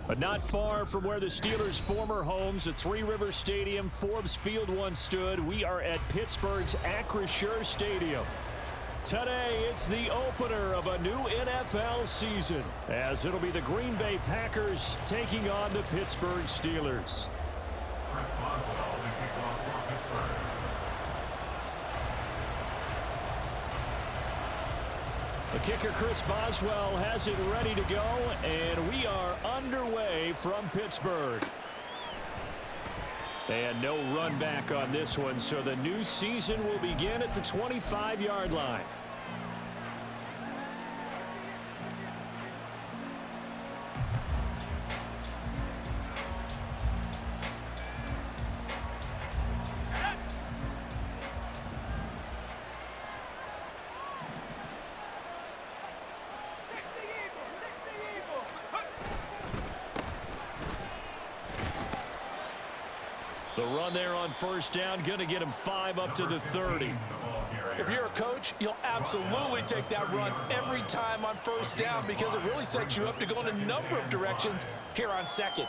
But not far from where the Steelers' former homes at Three Rivers Stadium, Forbes Field once stood, we are at Pittsburgh's Acrisure Stadium. Today, it's the opener of a new NFL season, as it'll be the Green Bay Packers taking on the Pittsburgh Steelers. The kicker, Chris Boswell, has it ready to go, and we are underway from Pittsburgh. And no run back on this one, so the new season will begin at the 25-yard line. The run there on first down, going to get him 5 up to the 30. If you're a coach, you'll absolutely take that run every time on first down because it really sets you up to go in a number of directions here on second.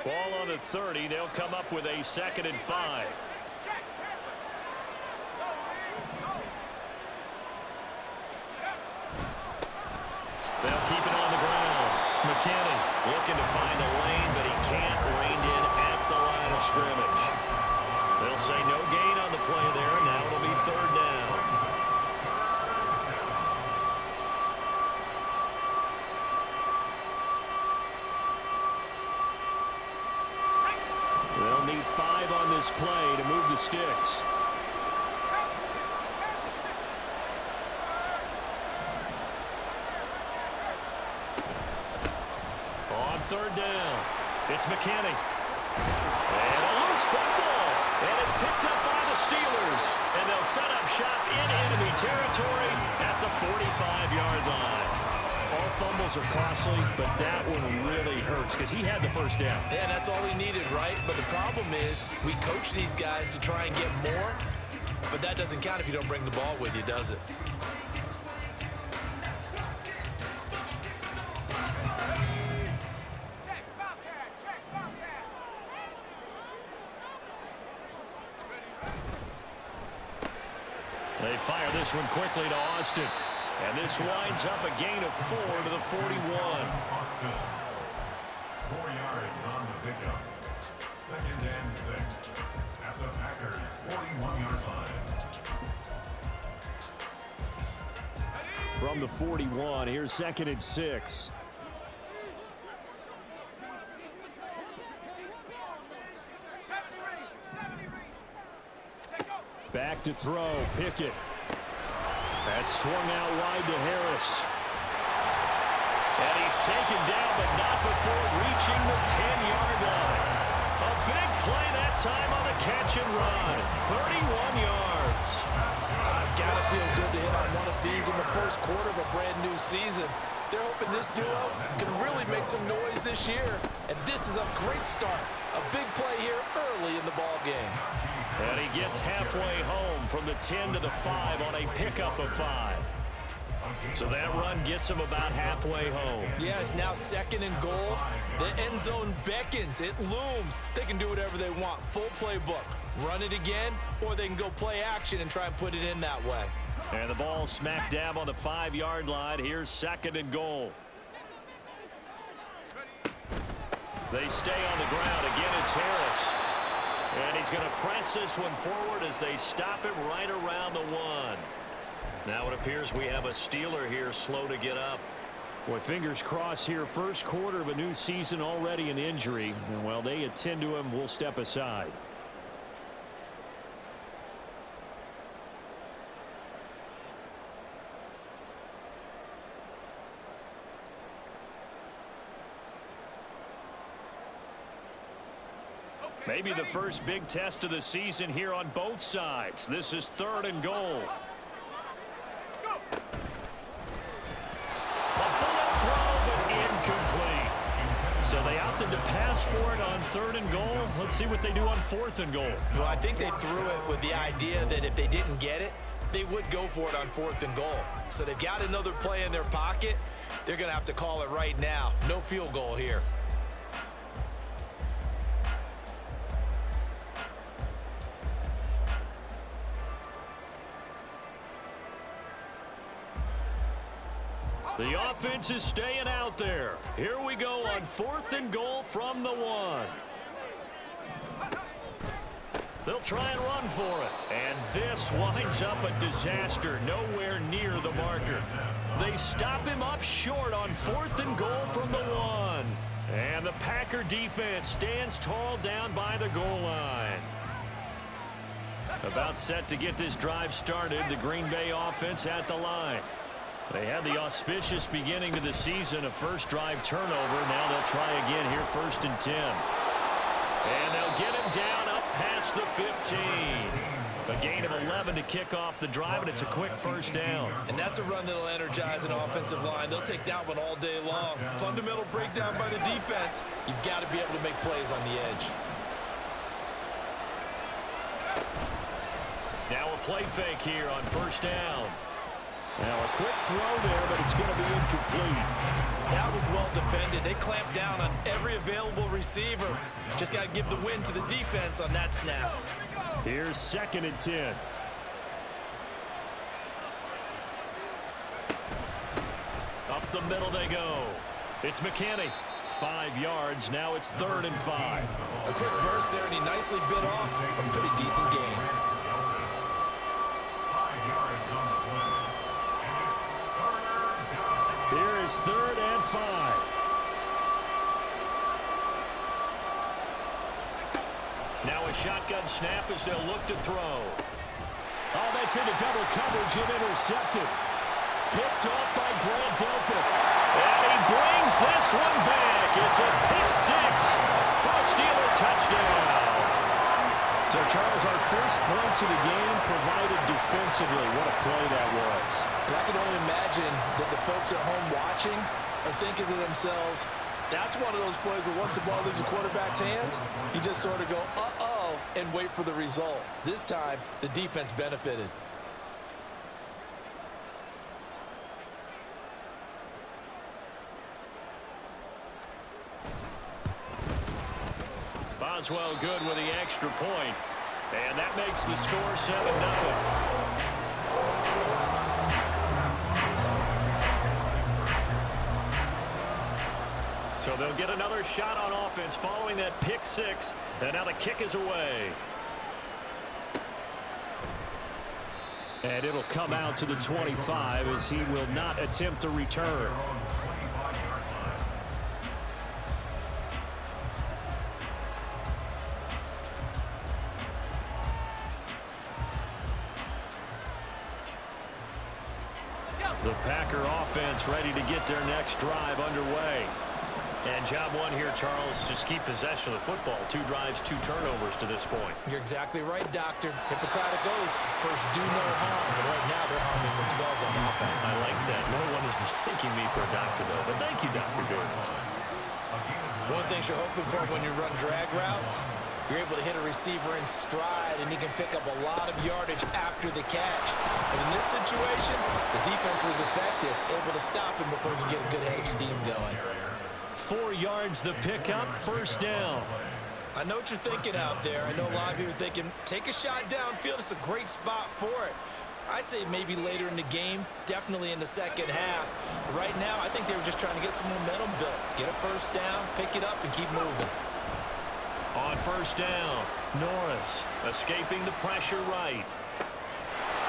Ball on the 30. They'll come up with a 2nd and 5. They'll keep it on the ground. McKinney looking to find a lane, but he can't. Reined in at the line of scrimmage. They'll say no gain on the play there. Now it'll be 3rd down. They'll need 5 on this play to move the sticks. On 3rd down, it's McKinney. And a loose football. And it's picked up by the Steelers. And they'll set up shop in enemy territory at the 45-yard line. All fumbles are costly, but that one really hurts because he had the first down. Yeah, that's all he needed, right? But the problem is we coach these guys to try and get more, but that doesn't count if you don't bring the ball with you, does it? They fire this one quickly to Austin. And this winds up a gain of 4 to the 41. 4 yards on the pickup. 2nd and 6 at the Packers' 41-yard line. From the 41, here's 2nd and 6. Back to throw, Pickett. That swung out wide to Harris. And he's taken down, but not before reaching the 10-yard line. A big play that time on the catch and run. 31 yards. It's got to feel good to hit on one of these in the first quarter of a brand new season. They're hoping this duo can really make some noise this year. And this is a great start. A big play here early in the ball game. And he gets halfway home from the 10 to the 5 on a pickup of 5. So that run gets him about halfway home. Yeah, it's now 2nd and goal. The end zone beckons. It looms. They can do whatever they want. Full playbook. Run it again, or they can go play action and try and put it in that way. And the ball smack dab on the 5-yard line. Here's 2nd and goal. They stay on the ground. Again, it's Harris. And he's going to press this one forward as they stop him right around the 1. Now it appears we have a Steeler here slow to get up. Boy, fingers crossed here. First quarter of a new season, already an injury. And while they attend to him, we'll step aside. Maybe the first big test of the season here on both sides. This is 3rd and goal. A bullet throw, but incomplete. So they opted to pass for it on 3rd and goal. Let's see what they do on 4th and goal. Well, I think they threw it with the idea that if they didn't get it, they would go for it on 4th and goal. So they've got another play in their pocket. They're going to have to call it right now. No field goal here. The offense is staying out there. Here we go on 4th and goal from the 1. They'll try and run for it. And this winds up a disaster, nowhere near the marker. They stop him up short on 4th and goal from the 1. And the Packer defense stands tall down by the goal line. About set to get this drive started, the Green Bay offense at the line. They had the auspicious beginning to the season, a first drive turnover. Now they'll try again here, 1st and 10. And they'll get him down up past the 15. A gain of 11 to kick off the drive, and it's a quick first down. And that's a run that'll energize an offensive line. They'll take that one all day long. Fundamental breakdown by the defense. You've got to be able to make plays on the edge. Now a play fake here on 1st down. Now a quick throw there, but it's going to be incomplete. That was well defended. They clamped down on every available receiver. Just got to give the win to the defense on that snap. Here's 2nd and 10. Up the middle they go. It's McKinney. 5 yards. Now it's 3rd and 5. A quick burst there, and he nicely bit off a pretty decent gain. 5 yards on the play. And it's 3rd down. Here is 3rd and 5. Now a shotgun snap as they'll look to throw. Oh, that's into double coverage and intercepted. Picked off by Grant Delpit. And he brings this one back. It's a pick 6 for a Steeler touchdown. So, Charles, our first points of the game provided defensively. What a play that was. And I can only imagine that the folks at home watching are thinking to themselves, that's one of those plays where once the ball leaves the quarterback's hands, you just sort of go, uh-oh, and wait for the result. This time, the defense benefited. Boswell good with the extra point. And that makes the score 7-0. So they'll get another shot on offense following that pick 6. And now the kick is away. And it'll come out to the 25 as he will not attempt to return. The Packer offense ready to get their next drive underway. And job one here, Charles, just keep possession of the football. 2 drives, 2 turnovers to this point. You're exactly right, Doctor. Hippocratic oath. First, do no harm. But right now, they're harming themselves on offense. I like that. No one is mistaking me for a doctor, though. But thank you, Dr. Davis. One thing you're hoping for when you run drag routes, you're able to hit a receiver in stride, and he can pick up a lot of yardage after the catch. And in this situation, the defense was effective, able to stop him before he could get a good head of steam going. 4 yards the pickup, 1st down. I know what you're thinking out there. I know a lot of you are thinking, take a shot downfield. It's a great spot for it. I'd say maybe later in the game, definitely in the second half. But right now, I think they were just trying to get some momentum built. Get a first down, pick it up, and keep moving. On 1st down, Norris escaping the pressure right.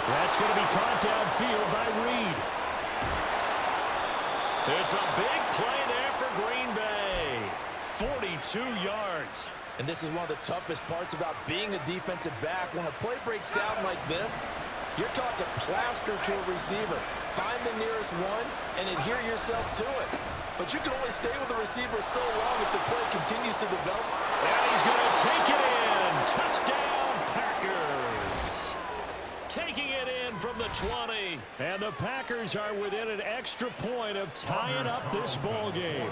That's going to be caught downfield by Reed. It's a big play there for Green Bay. 42 yards. And this is one of the toughest parts about being a defensive back. When a play breaks down like this, you're taught to plaster to a receiver. Find the nearest one and adhere yourself to it. But you can only stay with the receiver so long if the play continues to develop. And he's going to take it in. Touchdown, Packers. Taking it in from the 20. And the Packers are within an extra point of tying up this ball game.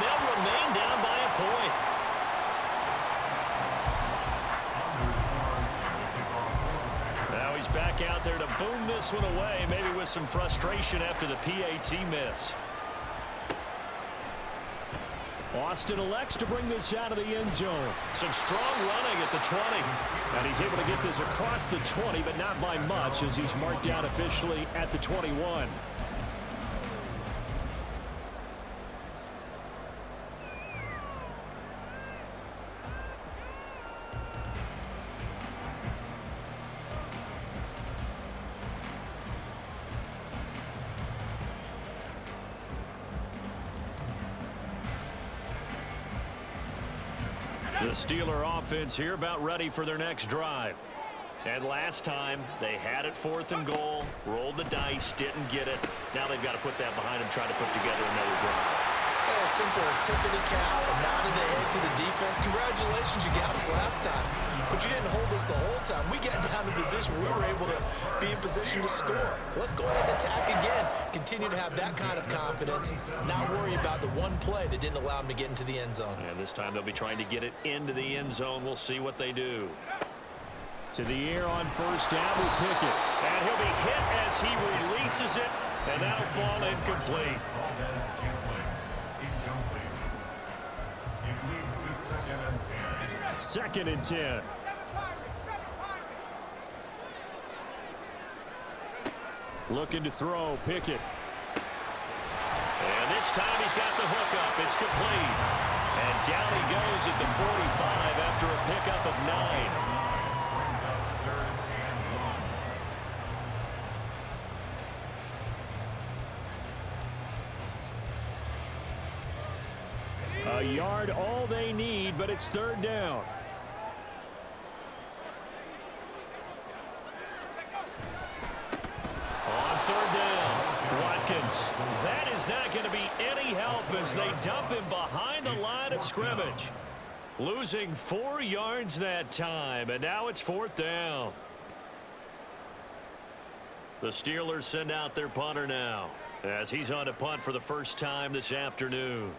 they'll remain down by a point. Now he's back out there to boom this one away, maybe with some frustration after the PAT miss. Austin elects to bring this out of the end zone. Some strong running at the 20. And he's able to get this across the 20, but not by much, as he's marked down officially at the 21. The Steeler offense here about ready for their next drive. And last time, they had it 4th and goal, rolled the dice, didn't get it. Now they've got to put that behind them, try to put together another drive. A simple tip of the cap, a nod of the head to the defense. Congratulations, you got us last time. But you didn't hold us the whole time. We got down to position where we were able to be in position to score. Let's go ahead and attack again. Continue to have that kind of confidence. Not worry about the one play that didn't allow them to get into the end zone. And this time they'll be trying to get it into the end zone. We'll see what they do. To the air on first down with Pickett. And he'll be hit as he releases it. And that'll fall incomplete. Second and 10. Looking to throw, Pickett. And this time he's got the hook up. It's complete. And down he goes at the 45 after a pickup of 9. A yard all they need, but it's 3rd down. On 3rd down, Watkins. That is not going to be any help as they dump him behind the line of scrimmage. Losing 4 yards that time, and now it's 4th down. The Steelers send out their punter now as he's on to punt for the first time this afternoon.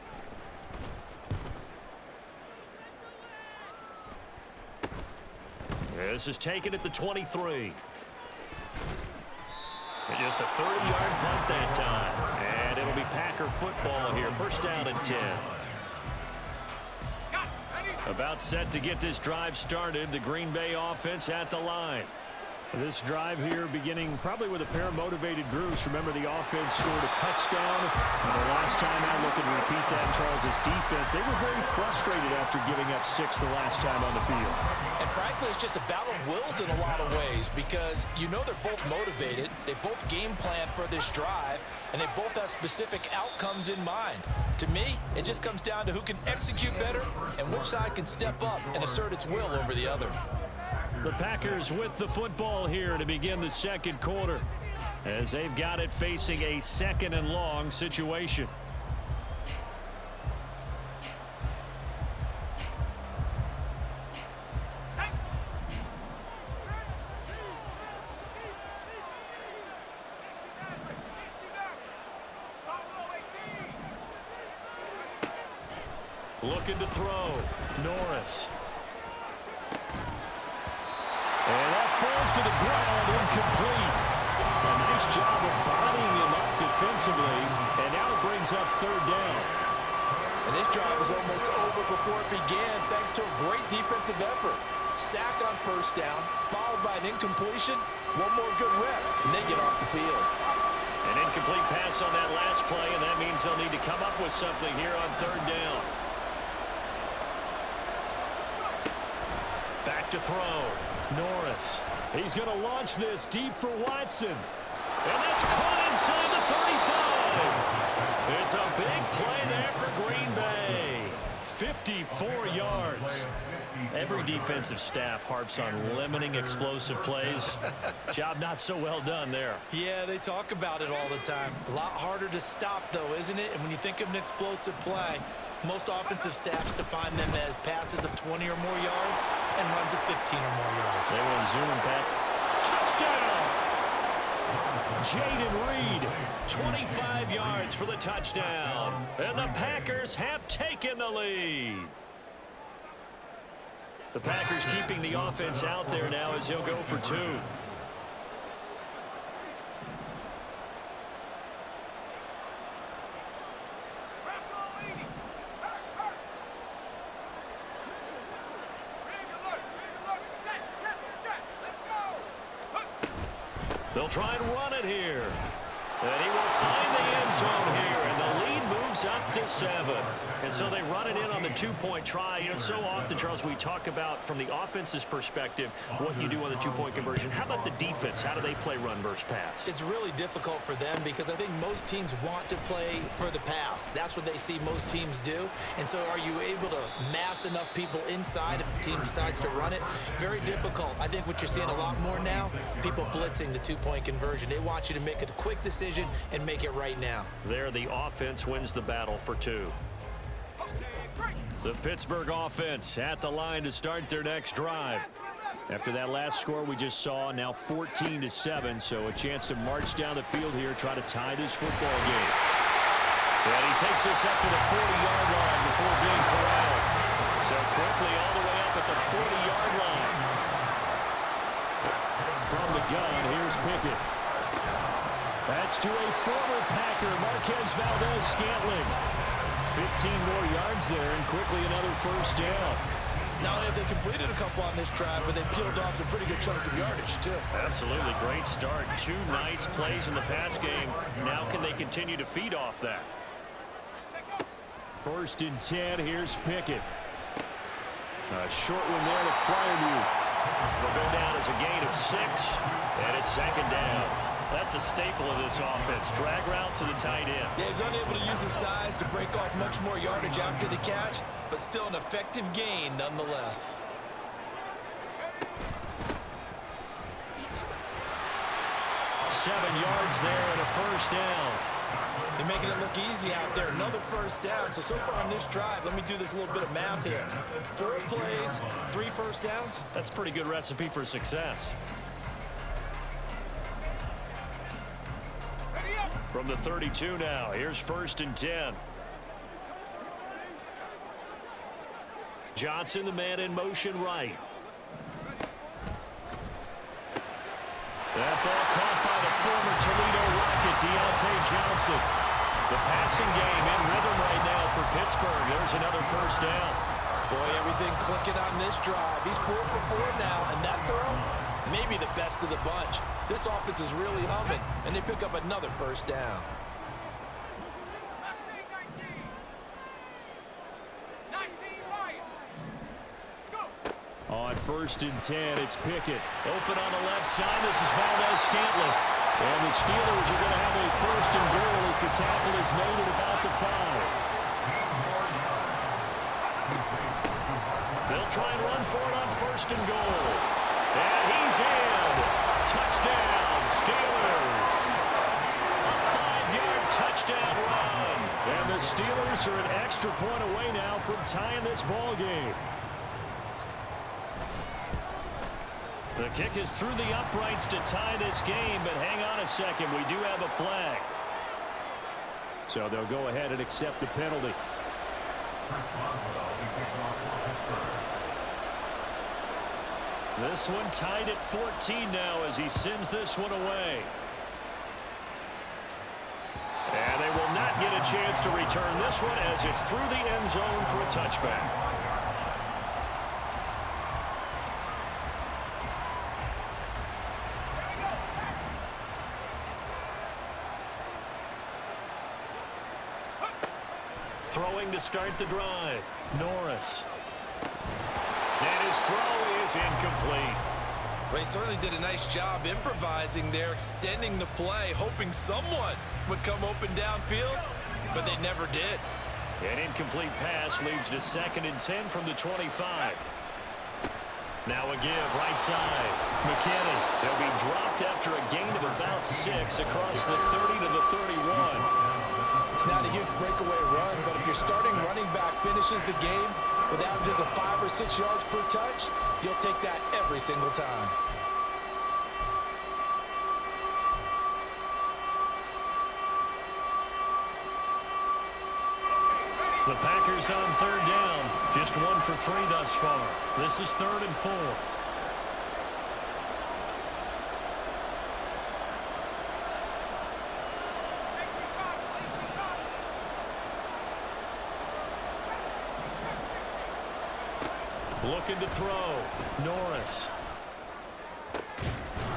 This is taken at the 23. And just a 30-yard punt that time. And it'll be Packer football here. First down and 10. About set to get this drive started. The Green Bay offense at the line. This drive here beginning probably with a pair of motivated groups. Remember, the offense scored a touchdown. And the last time I look and repeat that, Charles' defense, they were very frustrated after giving up 6 the last time on the field. And frankly, it's just a battle of wills in a lot of ways because you know they're both motivated. They both game plan for this drive, and they both have specific outcomes in mind. To me, it just comes down to who can execute better and which side can step up and assert its will over the other. The Packers with the football here to begin the second quarter as they've got it facing a 2nd and long situation. Looking to throw. Norris. And that falls to the ground, incomplete. A nice job of bodying him up defensively, and now it brings up 3rd down. And this drive was almost over before it began thanks to a great defensive effort. Sack on first down, followed by an incompletion. One more good rep, and they get off the field. An incomplete pass on that last play, and that means they'll need to come up with something here on 3rd down. Back to throw. Norris. He's going to launch this deep for Watson. And that's caught inside the 35. It's a big play there for Green Bay. 54 yards. Every defensive staff harps on limiting explosive plays. Job not so well done there. Yeah, they talk about it all the time. A lot harder to stop, though, isn't it? And when you think of an explosive play, most offensive staffs define them as passes of 20 or more yards and runs of 15 or more yards. They want to zoom and pass. Touchdown! Jaden Reed, 25 yards for the touchdown. And the Packers have taken the lead. The Packers keeping the offense out there now as he'll go for 2. They'll try and run it here. And he will find the end zone here, and the lead moves up to 7. And so they run it in on the 2-point try. You know, so often, Charles, we talk about from the offense's perspective what you do on the 2-point conversion. How about the defense? How do they play run versus pass? It's really difficult for them because I think most teams want to play for the pass. That's what they see most teams do. And so are you able to mass enough people inside if the team decides to run it? Very difficult. I think what you're seeing a lot more now, people blitzing the 2-point conversion. They want you to make a quick decision and make it right now. There, the offense wins the battle for 2. The Pittsburgh offense at the line to start their next drive. After that last score we just saw, now 14-7, so a chance to march down the field here, try to tie this football game. And he takes this up to the 40-yard line before being corralled. So quickly all the way up at the 40-yard line. From the gun, here's Pickett. That's to a former Packer, Marquez Valdez-Scantling. 15 more yards there, and quickly another first down. Not only have they completed a couple on this drive, but they peeled off some pretty good chunks of yardage, too. Absolutely great start. 2 nice plays in the pass game. Now can they continue to feed off that? 1st and 10, here's Pickett. A short one there to Freiermuth. Will go down as a gain of 6, and it's 2nd down. That's a staple of this offense. Drag route to the tight end. Yeah, he's unable to use his size to break off much more yardage after the catch, but still an effective gain nonetheless. Seven yards there and a first down. They're making it look easy out there. Another first down. So far on this drive, let me do this little bit of math here. 4 plays, 3 first downs. That's a pretty good recipe for success. From the 32 now, here's 1st and 10. Johnson, the man in motion right. That ball caught by the former Toledo Rocket, Deontay Johnson. The passing game in rhythm right now for Pittsburgh. There's another first down. Boy, everything clicking on this drive. He's 4 for 4 now, and that throw, maybe the best of the bunch. This offense is really humming, and they pick up another first down. On 1st and 10, it's Pickett. Open on the left side. This is Valdez-Scantling. And the Steelers are going to have a 1st and goal as the tackle is made at about the 5. They'll try and run for it on 1st and goal. And he's in. Touchdown, Steelers. A 5-yard touchdown run. And the Steelers are an extra point away now from tying this ball game. The kick is through the uprights to tie this game, but hang on a second. We do have a flag. So they'll go ahead and accept the penalty. This one tied at 14 now as he sends this one away. And they will not get a chance to return this one as it's through the end zone for a touchback. Throwing to start the drive, Norris. And his throw is incomplete. Well, he certainly did a nice job improvising there, extending the play, hoping someone would come open downfield, but they never did. An incomplete pass leads to 2nd and 10 from the 25. Now a give, right side. McKinney. They'll be dropped after a gain of about 6 across the 30 to the 31. It's not a huge breakaway run, but if your starting running back finishes the game with averages of 5 or 6 yards per touch, you'll take that every single time. Steelers on third down. Just 1 for 3 thus far. This is 3rd and 4. Looking to throw. Norris.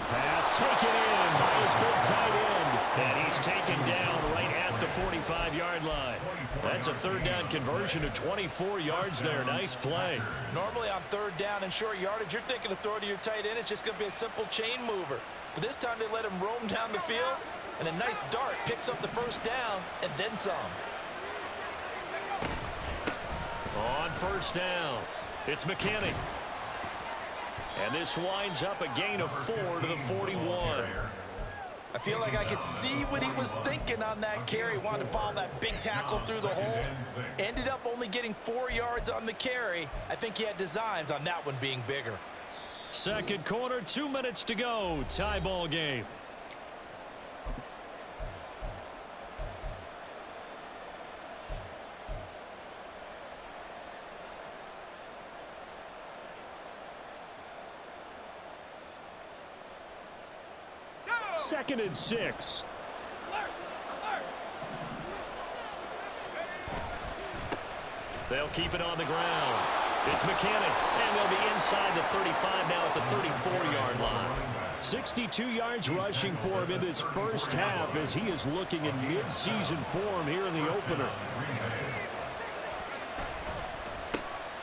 Pass taken in by his big tight end. And he's taken down right at the 45-yard line. That's a 3rd down conversion to 24 yards there. Nice play. Normally on 3rd down and short yardage, you're thinking to throw to your tight end. It's just going to be a simple chain mover. But this time they let him roam down the field, and a nice dart picks up the 1st down and then some. On 1st down, it's McKinney. And this winds up a gain of 4 to the 41. I feel like I could see what he was thinking on that carry. Wanted to follow that big tackle through the hole. Ended up only getting 4 yards on the carry. I think he had designs on that one being bigger. 2nd quarter, 2 minutes to go. Tie ball game. Second and 6. They'll keep it on the ground. It's McKinney, and they'll be inside the 35 now at the 34-yard line. 62 yards rushing for him in this first half as he is looking in mid-season form here in the opener.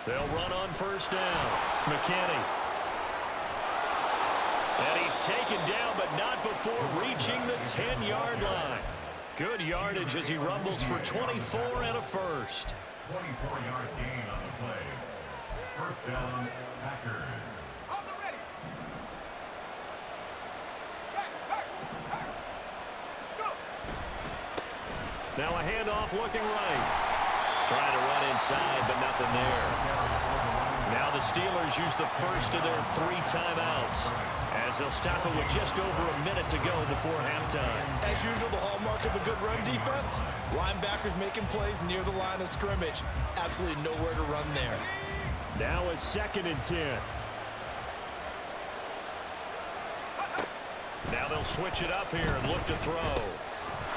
They'll run on 1st down. McKinney. And he's taken down, but not before reaching the 10-yard line. Good yardage as he rumbles for 24 and a first. 24-yard gain on the play. 1st down, Packers. Now a handoff looking right. Trying to run inside, but nothing there. Now the Steelers use the first of their 3 timeouts, as they'll stop it with just over a minute to go before halftime. As usual, the hallmark of a good run defense, linebackers making plays near the line of scrimmage. Absolutely nowhere to run there. Now a 2nd and 10. Now they'll switch it up here and look to throw.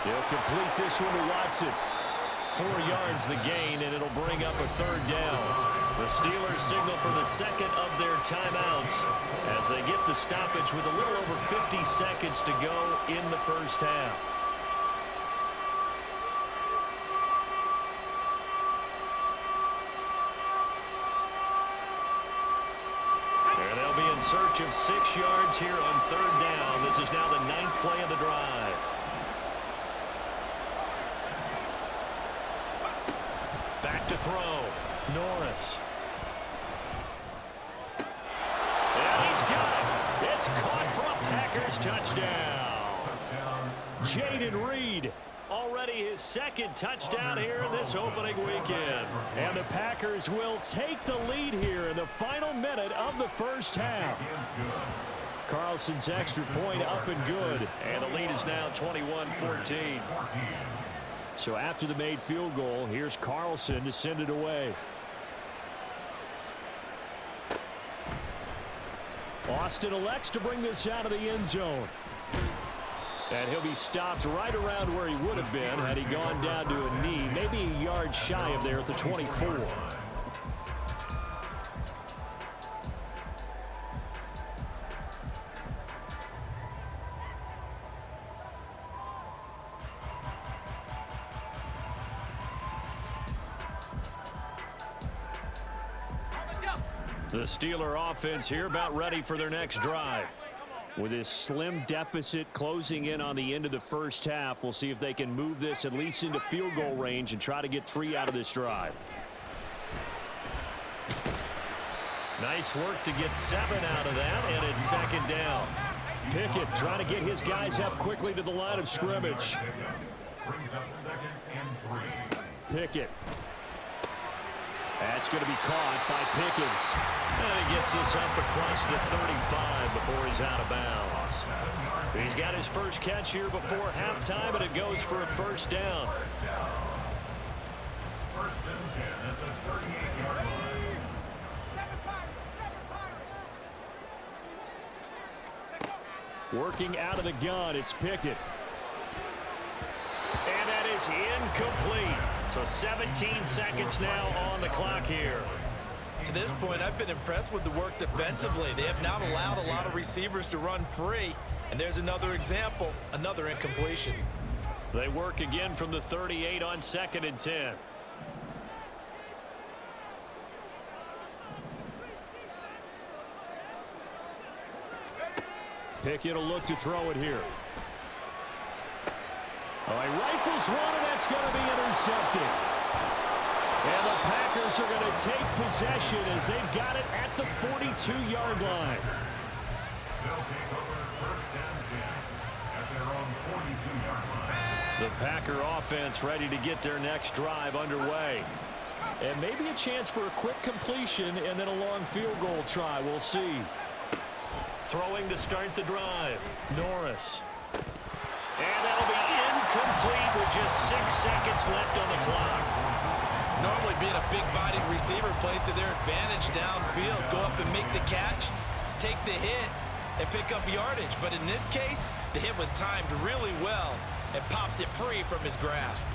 He'll complete this one to Watson. 4 yards the gain, and it'll bring up a 3rd down. The Steelers signal for the 2nd of their timeouts as they get the stoppage with a little over 50 seconds to go in the first half. And they'll be in search of 6 yards here on 3rd down. This is now the 9th play of the drive. Back to throw. Norris. And he's got it. It's caught for a Packers touchdown. Jaden Reed, already his 2nd touchdown here in this opening weekend. And the Packers will take the lead here in the final minute of the first half. Carlson's extra point up and good. And the lead is now 21-14. So after the made field goal, here's Carlson to send it away. Austin elects to bring this out of the end zone. And he'll be stopped right around where he would have been had he gone down to a knee, maybe a yard shy of there at the 24. The Steeler offense here about ready for their next drive. With this slim deficit closing in on the end of the first half, we'll see if they can move this at least into field goal range and try to get 3 out of this drive. Nice work to get 7 out of that, and it's 2nd down. Pickett trying to get his guys up quickly to the line of scrimmage. Brings up 2nd and 3. Pickett. That's going to be caught by Pickens. And he gets this up across the 35 before he's out of bounds. He's got his first catch here before halftime, and it goes for a 1st down. 1st and 10 at the 38-yard line. Working out of the gun, it's Pickett. And that is incomplete. So 17 seconds now on the clock here. To this point, I've been impressed with the work defensively. They have not allowed a lot of receivers to run free. And there's another example, another incompletion. They work again from the 38 on 2nd and 10. Pickett will look to throw it here. Oh, he rifles one, and that's going to be intercepted. And the Packers are going to take possession as they've got it at the 42-yard line. They'll take over first and 10 at their own 42-yard line. The Packer offense ready to get their next drive underway. And maybe a chance for a quick completion and then a long field goal try. We'll see. Throwing to start the drive. Norris. And that'll be incomplete with just 6 seconds left on the clock. Normally being a big-bodied receiver plays to their advantage downfield. Go up and make the catch, take the hit, and pick up yardage. But in this case, the hit was timed really well and popped it free from his grasp.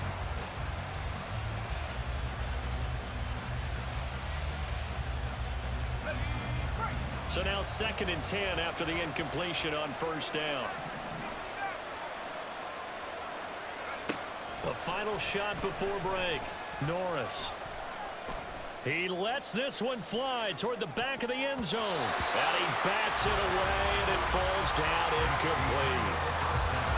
So now 2nd and 10 after the incompletion on first down. The final shot before break. Norris. He lets this one fly toward the back of the end zone. And he bats it away, and it falls down incomplete.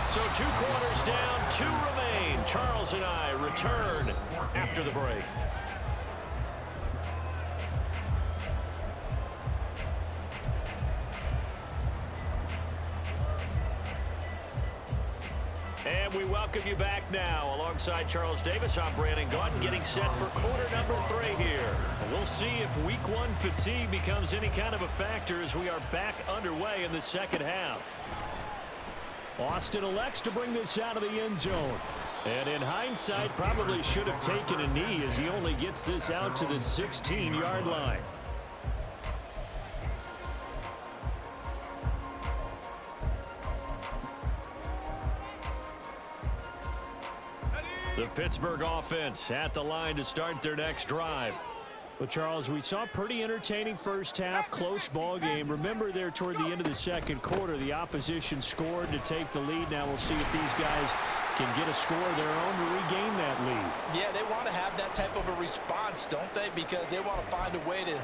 So 2 quarters down, 2 remain. Charles and I return after the break. And we welcome you back now. Alongside Charles Davis, I'm Brandon Gaudin, getting set for quarter number 3 here. We'll see if week 1 fatigue becomes any kind of a factor as we are back underway in the second half. Austin elects to bring this out of the end zone. And in hindsight, probably should have taken a knee as he only gets this out to the 16-yard line. The Pittsburgh offense at the line to start their next drive. Well, Charles, we saw a pretty entertaining first half, close ball game. Remember there toward the end of the second quarter, the opposition scored to take the lead. Now we'll see if these guys can get a score of their own to regain that lead. Yeah, they want to have that type of a response, don't they? Because they want to find a way to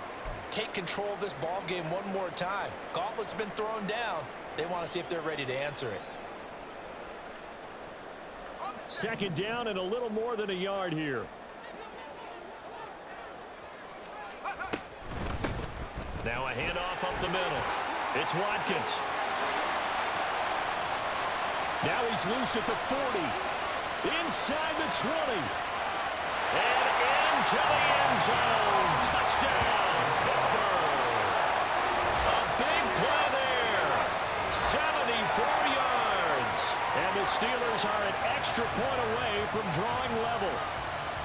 take control of this ball game one more time. Gauntlet's been thrown down. They want to see if they're ready to answer it. 2nd down and a little more than a yard here. Now a handoff up the middle. It's Watkins. Now he's loose at the 40. Inside the 20. And into the end zone. Touchdown, Pittsburgh. A big play there. 74 yards. And the Steelers are an extra point away from drawing level.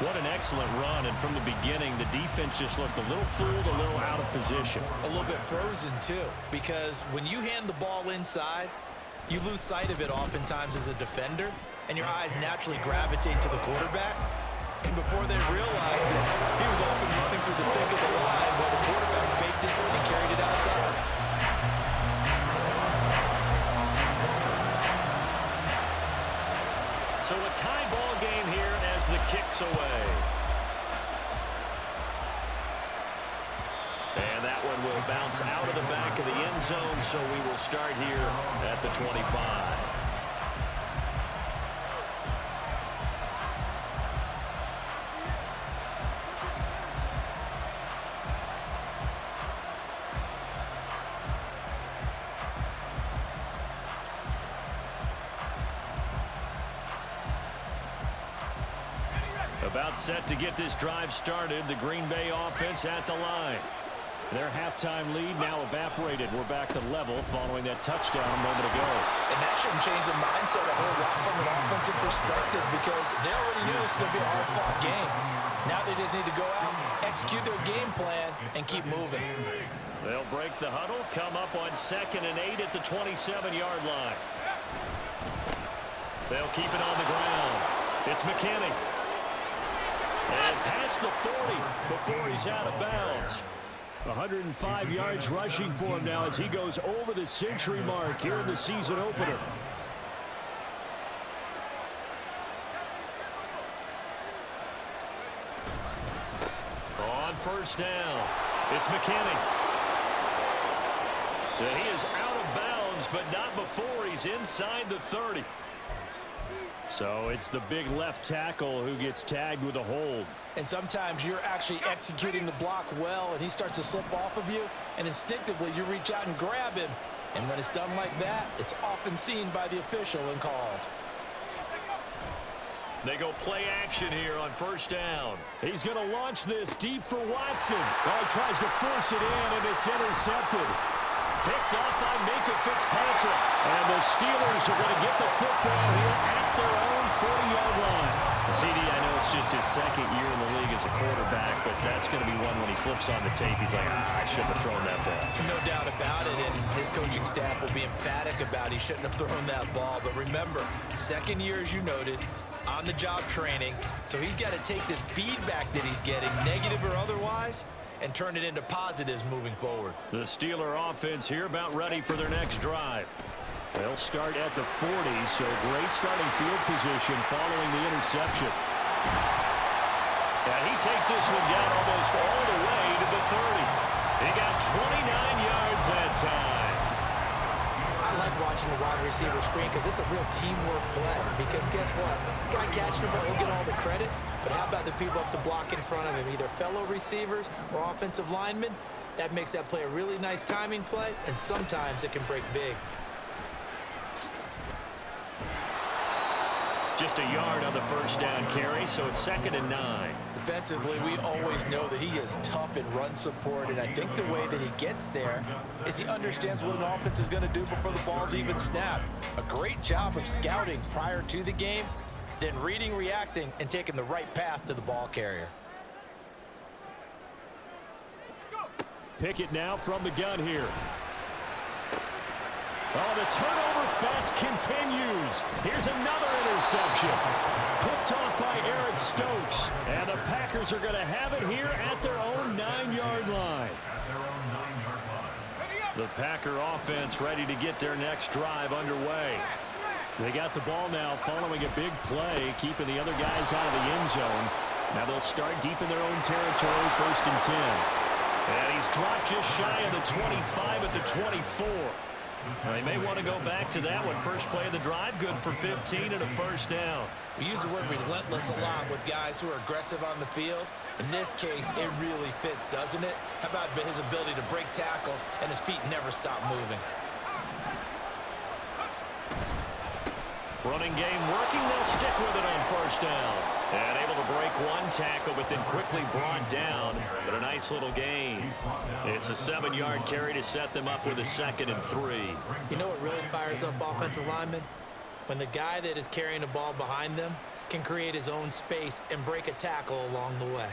What an excellent run, and from the beginning, the defense just looked a little fooled, a little out of position. A little bit frozen, too, because when you hand the ball inside, you lose sight of it oftentimes as a defender, and your eyes naturally gravitate to the quarterback. And before they realized it, he was off and running through the thick of the line while the quarterback faked it and carried it outside. So a tie ball game here as the kick's away. And that one will bounce out of the back of the end zone, so we will start here at the 25. About set to get this drive started. The Green Bay offense at the line. Their halftime lead now evaporated. We're back to level following that touchdown a moment ago. And that shouldn't change the mindset a whole lot from an offensive perspective because they already knew this was going to be a hard-fought game. Now they just need to go out, execute their game plan, and keep moving. They'll break the huddle, come up on 2nd and 8 at the 27-yard line. They'll keep it on the ground. It's McKinney. And past the 40 before he's out of bounds. 105 yards rushing for him now as he goes over the century mark here in the season opener. On 1st down, it's McKinney. And he is out of bounds, but not before he's inside the 30. So it's the big left tackle who gets tagged with a hold. And sometimes you're actually executing the block well, and he starts to slip off of you, and instinctively you reach out and grab him. And when it's done like that, it's often seen by the official and called. They go play action here on 1st down. He's going to launch this deep for Watson. Well, he tries to force it in, and it's intercepted. Picked up by Minka Fitzpatrick. And the Steelers are going to get the football here at their own 40-yard line. CD, I know it's just his 2nd year in the league as a quarterback, but that's going to be one when he flips on the tape. He's like, I shouldn't have thrown that ball. No doubt about it, and his coaching staff will be emphatic about he shouldn't have thrown that ball. But remember, 2nd year, as you noted, on-the-job training, so he's got to take this feedback that he's getting, negative or otherwise, and turn it into positives moving forward. The Steeler offense here about ready for their next drive. They'll start at the 40, so great starting field position following the interception. And he takes this one down almost all the way to the 30. He got 29 yards that time. I like watching the wide receiver screen because it's a real teamwork play. Because guess what? The guy catching the ball, he'll get all the credit. But how about the people up to block in front of him, either fellow receivers or offensive linemen? That makes that play a really nice timing play, and sometimes it can break big. Just a yard on the 1st down carry, so it's 2nd and 9. Defensively, we always know that he is tough in run support, and I think the way that he gets there is he understands what an offense is going to do before the ball's even snapped. A great job of scouting prior to the game, then reading, reacting, and taking the right path to the ball carrier. Pickett now from the gun here. Oh, the turnover fest continues. Here's another interception. Picked off by Eric Stokes. And the Packers are going to have it here at their own 9-yard line. The Packer offense ready to get their next drive underway. They got the ball now following a big play, keeping the other guys out of the end zone. Now they'll start deep in their own territory, 1st and 10. And he's dropped just shy of the 25 at the 24. They may want to go back to that one. First play of the drive, good for 15 and a 1st down. We use the word relentless a lot with guys who are aggressive on the field. In this case, it really fits, doesn't it? How about his ability to break tackles and his feet never stop moving? Running game working, they'll stick with it on 1st down. And able to break one tackle, but then quickly brought down. But a nice little gain. It's a 7-yard carry to set them up with a 2nd and 3. You know what really fires up offensive linemen? When the guy that is carrying the ball behind them can create his own space and break a tackle along the way.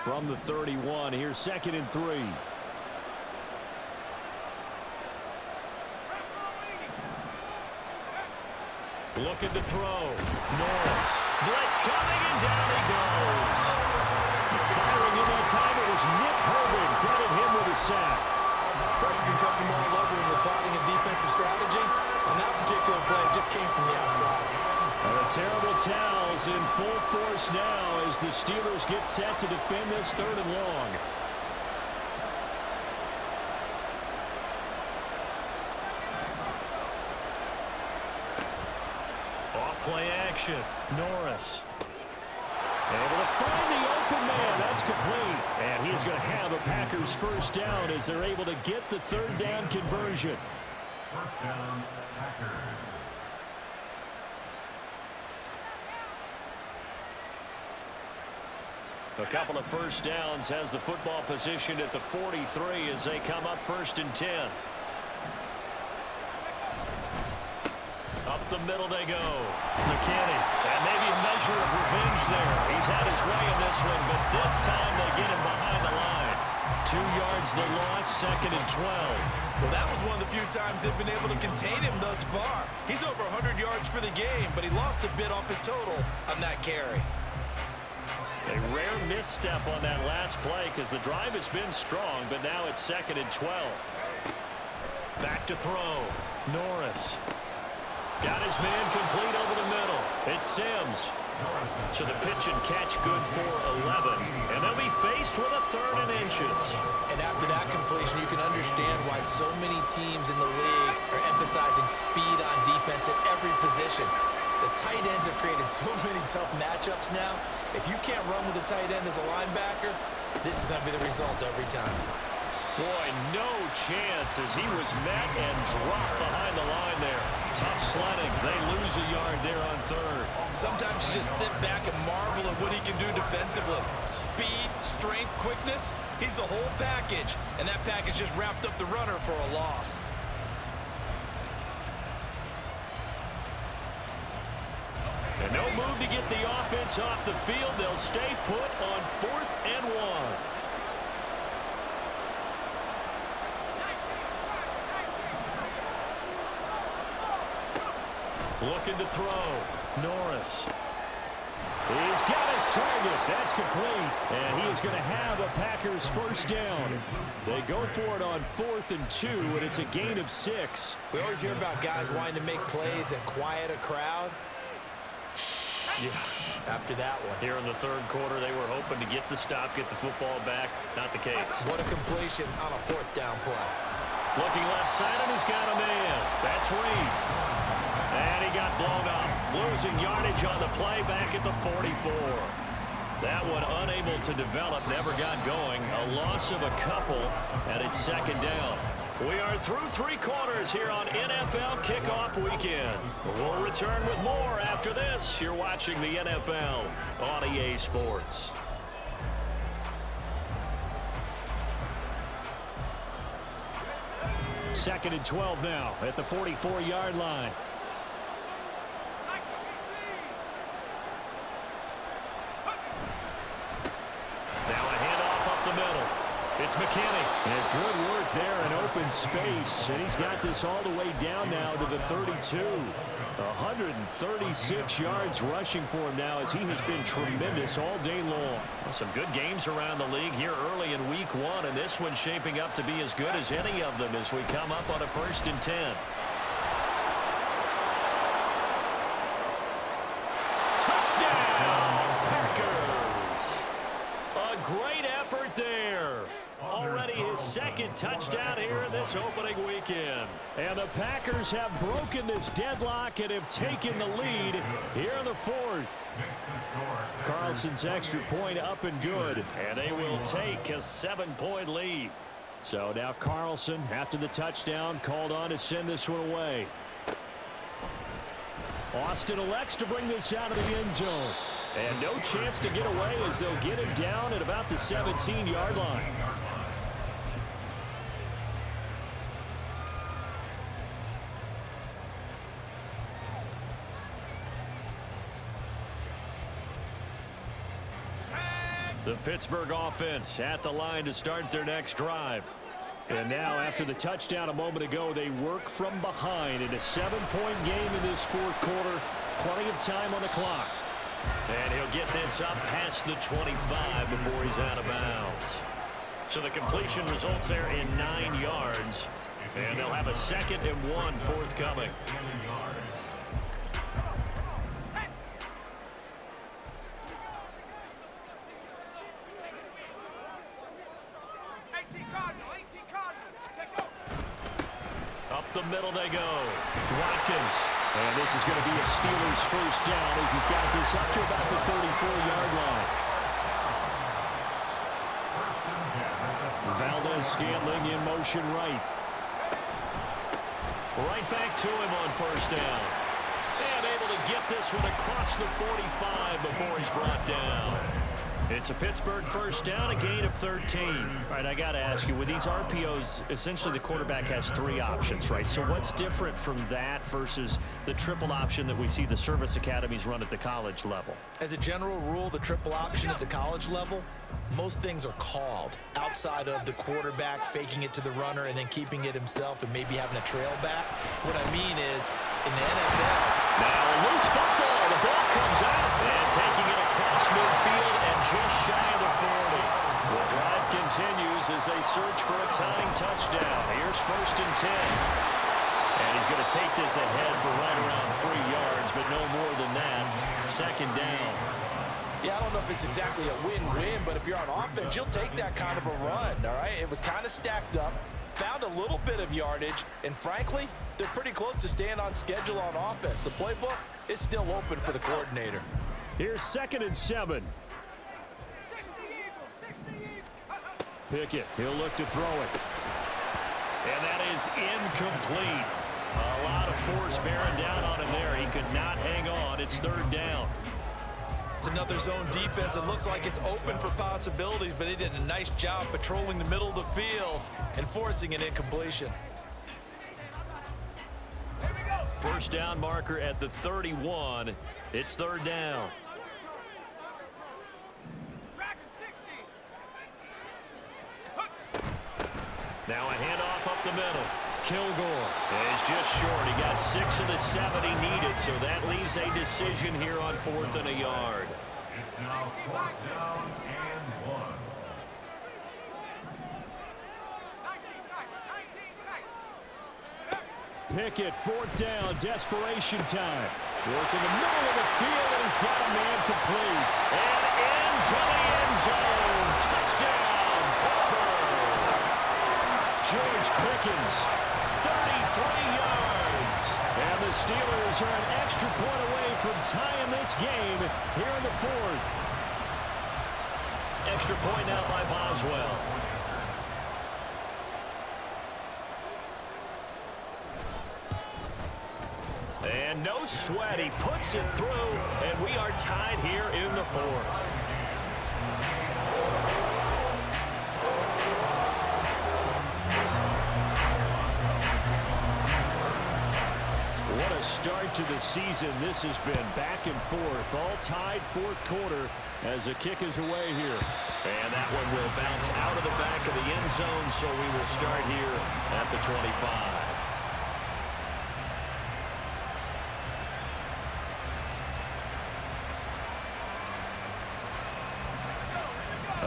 From the 31, here's 2nd and 3. Looking to throw. Norris. Blitz coming, and down he goes. Firing in that time, it was Nick Herbig. Credit him with a sack. Pressure can come from all over when you're plotting a defensive strategy. On that particular play, it just came from the outside. And the terrible towels in full force now as the Steelers get set to defend this 3rd and long. Play action. Norris. Able to find the open man. That's complete. And he's going to have a Packers 1st down as they're able to get the 3rd down conversion. 1st down, Packers. A couple of first downs, has the football positioned at the 43 as they come up 1st and 10. Up the middle they go. McKinney. And maybe a measure of revenge there. He's had his way in this one, but this time they get him behind the line. 2 yards the loss, 2nd and 12. Well, that was one of the few times they've been able to contain him thus far. He's over 100 yards for the game, but he lost a bit off his total on that carry. A rare misstep on that last play because the drive has been strong, but now it's 2nd and 12. Back to throw. Norris. Got his man complete over the middle. It's Sims. So the pitch and catch good for 11. And they'll be faced with a 3rd and inches. And after that completion, you can understand why so many teams in the league are emphasizing speed on defense at every position. The tight ends have created so many tough matchups now. If you can't run with a tight end as a linebacker, this is going to be the result every time. Boy, no chance as he was met and dropped behind the line there. Tough sledding. They lose a yard there on 3rd. Sometimes you just sit back and marvel at what he can do defensively. Speed, strength, quickness, he's the whole package. And that package just wrapped up the runner for a loss. And no move to get the offense off the field. They'll stay put on 4th and 1. Looking to throw. Norris. He's got his target. That's complete. And he is going to have a Packers 1st down. They go for it on 4th and 2, and it's a gain of 6. We always hear about guys wanting to make plays that quiet a crowd. Yeah. After that one. Here in the 3rd quarter, they were hoping to get the stop, get the football back. Not the case. What a completion on a 4th down play. Looking left side, and he's got a man. That's Reed. And he got blown up. Losing yardage on the play back at the 44. That one unable to develop, never got going. A loss of a couple, and it's 2nd down. We are through 3 quarters here on NFL Kickoff Weekend. We'll return with more after this. You're watching the NFL on EA Sports. Second and 12 now at the 44-yard line. Now a handoff up the middle. It's McKinney. And good work there in open space. And he's got this all the way down now to the 32. 136 yards rushing for him now as he has been tremendous all day long. Well, some good games around the league here early in week 1. And this one's shaping up to be as good as any of them as we come up on a 1st and 10. Touchdown, Packers. A great effort there. Already his 2nd touchdown here in this opening weekend. And the Packers have broken this deadlock and have taken the lead here in the 4th. Carlson's extra point up and good. And they will take a 7-point lead. So now Carlson, after the touchdown, called on to send this one away. Austin elects to bring this out of the end zone. And no chance to get away as they'll get him down at about the 17-yard line. The Pittsburgh offense at the line to start their next drive. And now, after the touchdown a moment ago, they work from behind in a 7-point game in this 4th quarter. Plenty of time on the clock. And he'll get this up past the 25 before he's out of bounds. So the completion results there in 9 yards. And they'll have a 2nd and 1 forthcoming. Up the middle they go. Watkins. And this is going to be a Steelers 1st down as he's got this up to about the 34-yard line. Valdez-Scantling in motion right. Right back to him on 1st down. And able to get this one across the 45 before he's brought down. It's a Pittsburgh first down, a gain of 13. All right, I got to ask you, with these RPOs, essentially the quarterback has 3 options, right? So what's different from that versus the triple option that we see the service academies run at the college level? As a general rule, the triple option at the college level, most things are called outside of the quarterback faking it to the runner and then keeping it himself and maybe having a trail back. What I mean is, in the NFL, now a loose football. The ball comes out and taking it across midfield and just shy of the 40. The drive continues as they search for a tying touchdown. Here's 1st and 10. And he's going to take this ahead for right around 3 yards, but no more than that. 2nd down. yeah, I don't know if it's exactly a win-win, but if you're on offense, you'll take that kind of a run, all right? It was kind of stacked up, found a little bit of yardage, and frankly, they're pretty close to staying on schedule on offense. The playbook is still open for the coordinator. Here's 2nd and 7. Pickett, he'll look to throw it. And that is incomplete. A lot of force bearing down on him there. He could not hang on. It's 3rd down. It's another zone defense. It looks like it's open for possibilities, but they did a nice job patrolling the middle of the field and forcing an incompletion. First down marker at the 31. It's 3rd down. Now a handoff up the middle. Kilgore is just short. He got 6 of the 7 he needed, so that leaves a decision here on 4th and a yard. It's now 4th down and 1. Pickett, 4th down, desperation time. Working the middle of the field, and he's got a man complete. And into the end zone. Touchdown, Pittsburgh. George Pickens, 33 yards. And the Steelers are an extra point away from tying this game here in the 4th. Extra point now by Boswell. And no sweat, he puts it through, and we are tied here in the 4th. What a start to the season. This has been back and forth, all tied 4th quarter as the kick is away here. And that one will bounce out of the back of the end zone, so we will start here at the 25.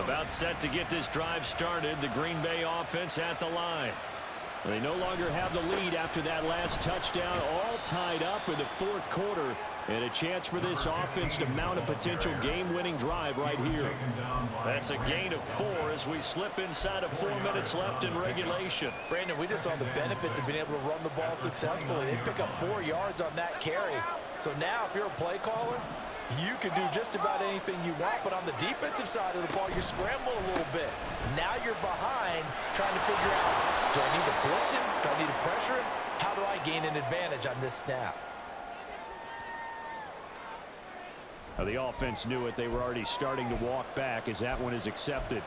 About set to get this drive started. The Green Bay offense at the line. They no longer have the lead after that last touchdown, all tied up in the 4th quarter, and a chance for this offense to mount a potential game-winning drive right here. That's a gain of 4 as we slip inside of 4 minutes left in regulation. Brandon, we just saw the benefits of being able to run the ball successfully. They pick up 4 yards on that carry. So now if you're a play caller, you can do just about anything you want, but on the defensive side of the ball, you're scrambling a little bit. Now you're behind trying to figure out, do I need to blitz him? Do I need to pressure him? How do I gain an advantage on this snap? Now the offense knew it. They were already starting to walk back as that one is accepted.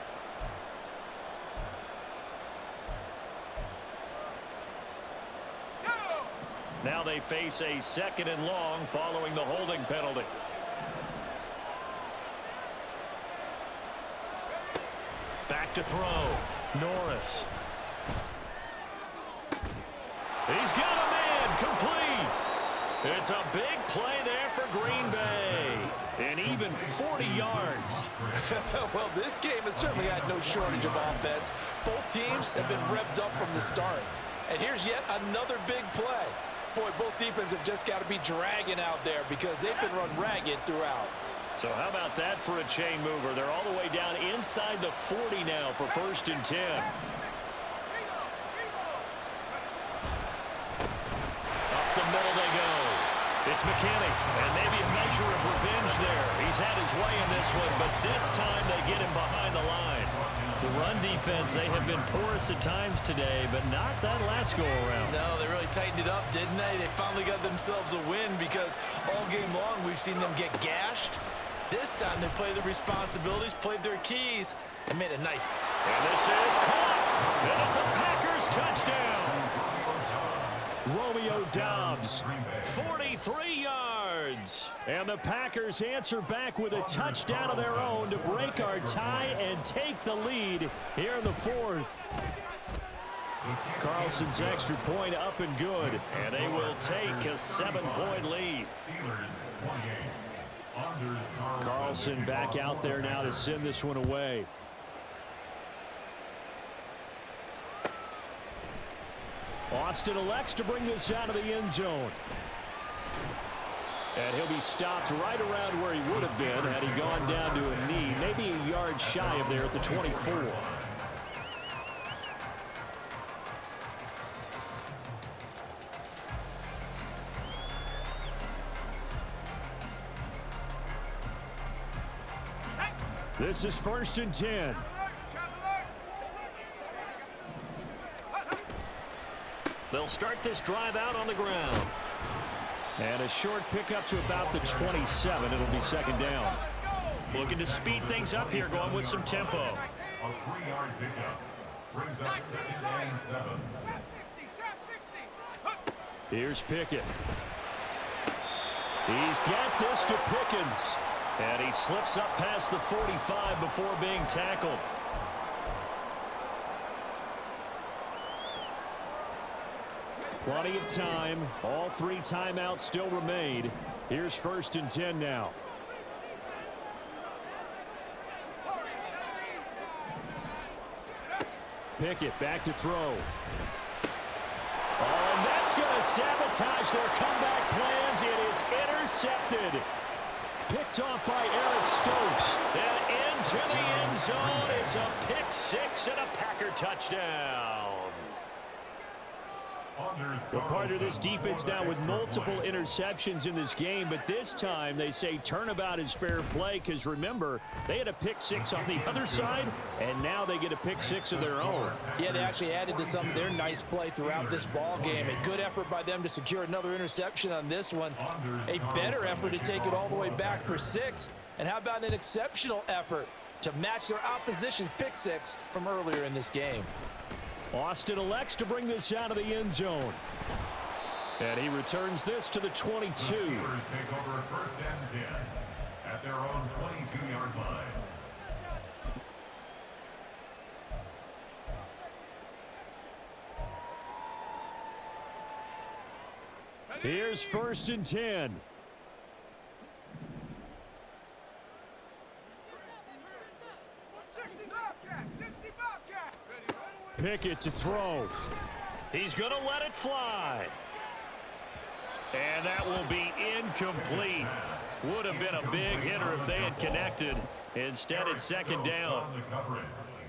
Now they face a 2nd and long following the holding penalty. Back to throw. Norris. He's got a man complete. It's a big play there for Green Bay. And even 40 yards. Well, this game has certainly had no shortage of offense. Both teams have been revved up from the start. And here's yet another big play. Boy, both defenses have just got to be dragging out there because they've been run ragged throughout. So how about that for a chain mover? They're all the way down inside the 40 now for 1st and 10. Up the middle they go. It's McKinney, and maybe a measure of revenge there. He's had his way in this one, but this time they get him behind the line. The run defense, they have been porous at times today, but not that last go-around. No, they really tightened it up, didn't they? They finally got themselves a win because all game long we've seen them get gashed. This time they played their responsibilities, played their keys, and made a nice. And this is caught. And it's a Packers touchdown. Romeo Doubs, 43 yards. And the Packers answer back with a touchdown of their own to break our tie and take the lead here in the fourth. Carlson's extra point up and good. And they will take a 7-point lead. Carlson back out there now to send this one away. Austin elects to bring this out of the end zone. And he'll be stopped right around where he would have been had he gone down to a knee, maybe a yard shy of there at the 24. This is 1st and 10. They'll start this drive out on the ground. And a short pickup to about the 27. It'll be 2nd down. Looking to speed things up here, going with some tempo. A 3-yard pickup brings up 2nd and 7. Here's Pickett. He's got this to Pickens. And he slips up past the 45 before being tackled. Plenty of time. All 3 timeouts still remain. Here's 1st and 10 now. Pickett back to throw. Oh, and that's going to sabotage their comeback plans. It is intercepted. Picked off by Eric Stokes. And into the end zone. It's a pick-6 and a Packer touchdown. Well, part of this defense now with multiple interceptions in this game, but this time they say turnabout is fair play because, remember, they had a pick-6 on the other side, and now they get a pick-6 of their own. Yeah, they actually added to some of their nice play throughout this ball game. A good effort by them to secure another interception on this one. A better effort to take it all the way back for 6. And how about an exceptional effort to match their opposition's pick-6 from earlier in this game? Austin elects to bring this out of the end zone. And he returns this to the 22. The Steelers take over 1st and 10 at their own 22-yard line. Here's 1st and 10. Pickett to throw. He's going to let it fly. And that will be incomplete. Would have been a big hitter if they had connected. Instead, it's 2nd down.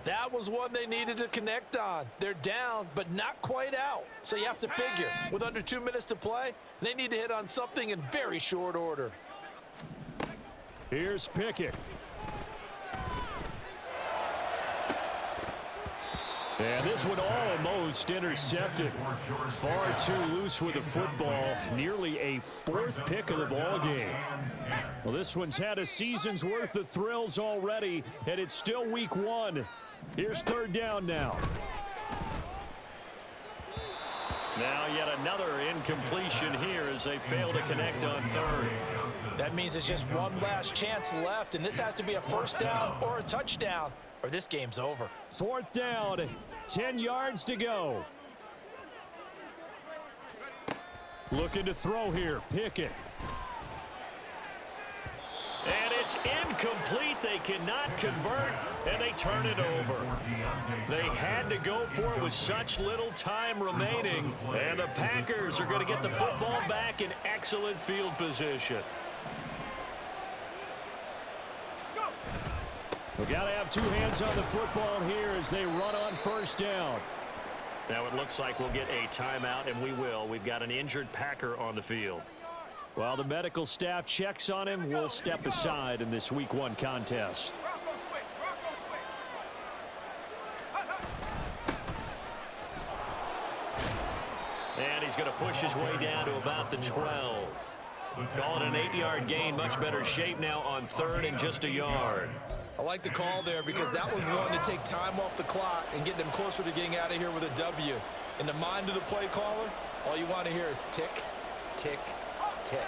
That was one they needed to connect on. They're down, but not quite out. So you have to figure, with under 2 minutes to play, they need to hit on something in very short order. Here's Pickett. And this one almost intercepted. Far too loose with the football. Nearly a 4th pick of the ball game. Well, this one's had a season's worth of thrills already, and it's still week 1. Here's 3rd down now. Now yet another incompletion here as they fail to connect on 3rd. That means it's just one last chance left, and this has to be a 1st down or a touchdown, or this game's over. 4th down, 10 yards to go. Looking to throw here, Pickett. And it's incomplete. They cannot convert, and they turn it over. They had to go for it with such little time remaining, and the Packers are going to get the football back in excellent field position. We got to have 2 hands on the football here as they run on 1st down. Now it looks like we'll get a timeout, and we will. We've got an injured Packer on the field. While the medical staff checks on him, we'll step aside in this week 1 contest. And he's going to push his way down to about the 12. Call it an 8-yard gain. Much better shape now on 3rd and just a yard. I like the call there because that was one to take time off the clock and get them closer to getting out of here with a W. In the mind of the play caller, all you want to hear is tick, tick, tick.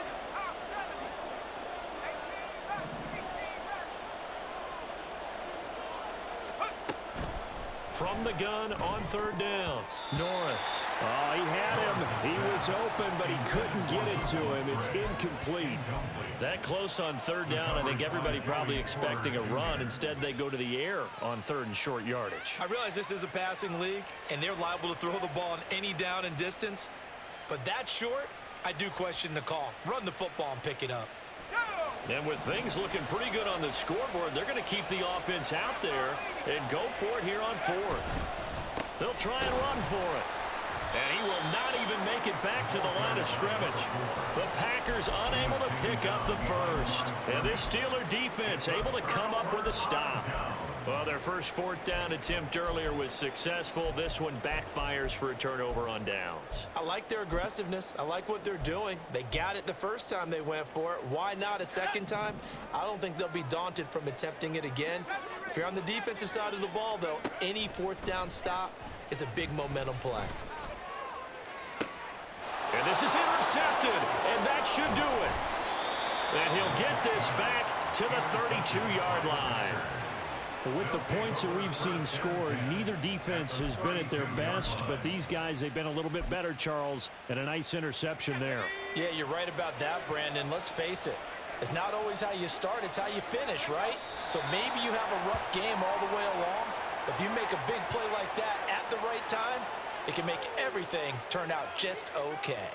From the gun on 3rd down, Norris. Oh, he had him. He was open, but he couldn't get it to him. It's incomplete. That close on 3rd down, I think everybody probably expecting a run. Instead, they go to the air on 3rd and short yardage. I realize this is a passing league, and they're liable to throw the ball on any down and distance. But that short, I do question the call. Run the football and pick it up. And with things looking pretty good on the scoreboard, they're going to keep the offense out there and go for it here on 4th. They'll try and run for it. And he will not even make it back to the line of scrimmage. The Packers unable to pick up the first. And this Steeler defense able to come up with a stop. Well, their first 4th down attempt earlier was successful. This one backfires for a turnover on downs. I like their aggressiveness. I like what they're doing. They got it the first time they went for it. Why not a second time? I don't think they'll be daunted from attempting it again. If you're on the defensive side of the ball, though, any 4th down stop is a big momentum play. And this is intercepted, and that should do it. And he'll get this back to the 32-yard line. With the points that we've seen scored, neither defense has been at their best, but these guys, they've been a little bit better, Charles, and a nice interception there. Yeah, you're right about that, Brandon. Let's face it. It's not always how you start, it's how you finish, right? So maybe you have a rough game all the way along, but if you make a big play like that at the right time, it can make everything turn out just okay.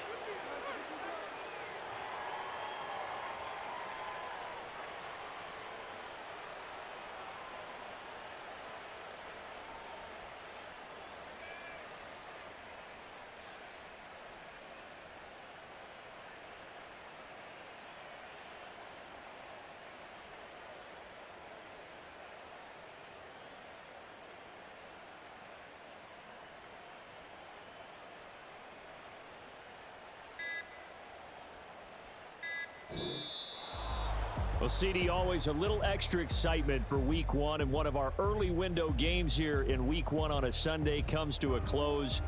Well, CD, always a little extra excitement for Week 1, and one of our early window games here in Week 1 on a Sunday comes to a close.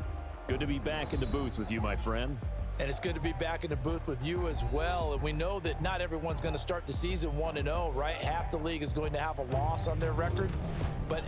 Good to be back in the booth with you, my friend. And it's good to be back in the booth with you as well. And we know that not everyone's going to start the season 1-0, right? Half the league is going to have a loss on their record. But